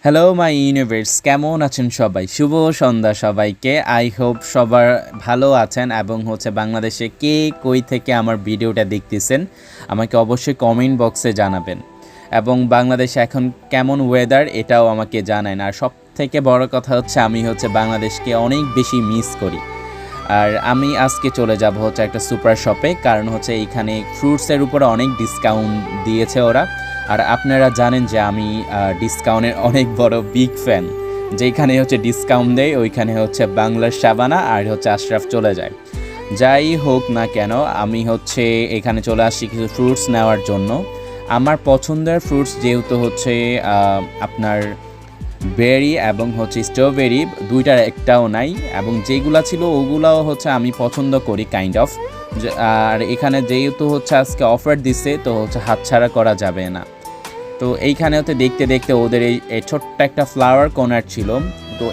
Hello my universe, কেমন আছেন সবাই? শুভ সন্ধ্যা সবাইকে। আই হোপ সবার ভালো আছেন এবং বাংলাদেশে কে কই থেকে আমার ভিডিওটা দেখতেছেন আমাকে অবশ্যই কমেন্ট বক্সে জানাবেন। এবং বাংলাদেশে এখন কেমন ওয়েদার এটাও আমাকে জানান। আর সব থেকে বড় কথা আমি বাংলাদেশকে অনেক বেশি মিস করি। আর আমি আজকে চলে যাব একটা সুপার শপে, কারণ এইখানে ফ্রুটসের উপরে অনেক ডিসকাউন্ট দিয়েছে ওরা। আর আপনারা জানেন যে আমি ডিসকাউন্টের অনেক বড় বিগ ফ্যান। যেখানে ডিসকাউন্ট দেয় ওইখানে বাংলার শাবানা আর আশরাফ চলে যায়। যাই হোক না কেন, আমি এখানে চলে আসছি কিছু ফ্রুটস নেওয়ার জন্য। আমার পছন্দের ফ্রুটস যেহেতু আপনার বেরি এবং স্ট্রবেরি, দুইটার একটাও নাই। এবং যেগুলা ছিল ওগুলাও আমি পছন্দ করি কাইন্ড অফ। আর এখানে যেহেতু আজকে অফার দিছে তো হাতছাড়া করা যাবে না। তো এইখানে দেখতে দেখতে ওদের এই ছোট্ট একটা ফ্লাওয়ার কর্নার ছিল। তো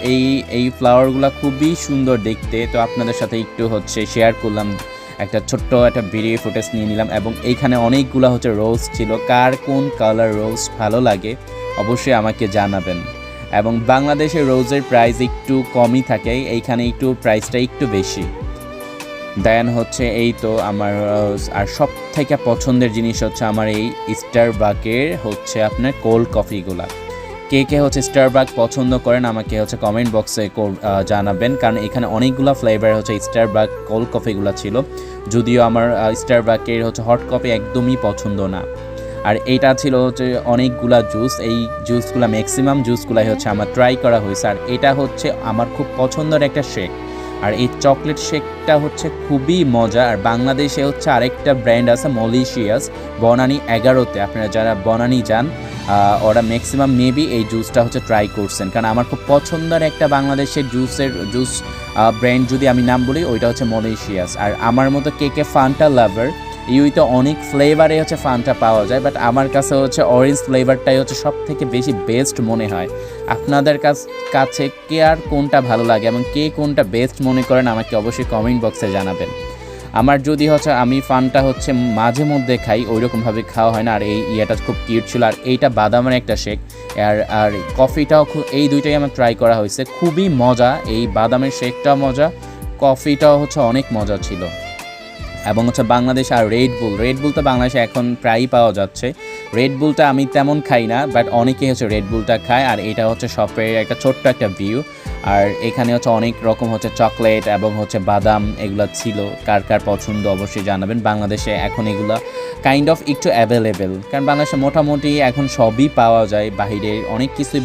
এই ফ্লাওয়ারগুলো খুবই সুন্দর দেখতে। তো আপনাদের সাথে একটু শেয়ার করলাম, একটা ছোট্ট একটা ভিডিও ফুটেজ নিয়ে নিলাম। এবং এইখানে অনেকগুলো রোজ ছিল। কার কোন কালার রোজ ভালো লাগে অবশ্যই আমাকে জানাবেন। এবং বাংলাদেশের রোজের প্রাইস একটু কমই থাকে, এইখানে একটু প্রাইসটা একটু বেশি। দেন এই তো আমার আর সব থেকে পছন্দের জিনিস আমার এই স্টারবাকের আপনার কোল্ড কফিগুলা। কে কে স্টারবাক পছন্দ করেন আমাকে কমেন্ট বক্সে জানাবেন, কারণ এখানে অনেকগুলো ফ্লেভার স্টারবাক কোল্ড কফিগুলো ছিল। যদিও আমার স্টারবাকের হট কফি একদমই পছন্দ না। আর এইটা ছিল অনেকগুলা জুস। এই জুসগুলা ম্যাক্সিমাম জুসগুলাই আমার ট্রাই করা হয়েছে। আর এটা আমার খুব পছন্দের একটা শেক। আর এই চকলেট শেকটা খুবই মজা। আর বাংলাদেশে আরেকটা ব্র্যান্ড আছে মলিশিয়াস, বনানী 11-তে। আপনারা যারা বনানী যান ওরা ম্যাক্সিমাম মেবি এই জুসটা ট্রাই করছেন, কারণ আমার খুব পছন্দের একটা বাংলাদেশের জুস ব্র্যান্ড যদি আমি নাম বলি ওইটা মলিশিয়াস। আর আমার মতো কে কে ফান্টা লাভার, ইউতে অনেক ফ্লেভারে ফান্টা পাওয়া যায়, বাট আমার কাছে অরেঞ্জ ফ্লেভারটাই সব থেকে বেশি বেস্ট মনে হয়। আপনাদের কাছে কে আর কোনটা ভালো লাগে এবং কে কোনটা বেস্ট মনে করেন আমাকে অবশ্যই কমেন্ট বক্সে জানাবেন। আমার যদি আমি ফানটা মাঝে মধ্যে খাই, ওইরকমভাবে খাওয়া হয় না। আর এই ইয়েটা খুব কিউট ছিল। আর এইটা বাদামের একটা শেক। আর কফিটাও এই দুইটাই আমার ট্রাই করা হয়েছে, খুবই মজা। এই বাদামের শেকটাও মজা, কফিটাও অনেক মজা ছিল। এবং বাংলাদেশ আর রেড বুল তো বাংলাদেশে এখন প্রায়ই পাওয়া যাচ্ছে। রেড বুলটা আমি তেমন খাই না, বাট অনেকেই রেড বুলটা খায়। আর এটা শপের একটা ছোট্ট একটা ভিউ। আর এখানে অনেক রকম চকলেট এবং বাদাম এগুলো ছিল। কার কার পছন্দ অবশ্যই জানাবেন। বাংলাদেশে এখন এগুলো কাইন্ড অফ একটু অ্যাভেলেবেল, কারণ বাংলাদেশে মোটামুটি এখন সবই পাওয়া যায়। বাহিরের অনেক কিছুই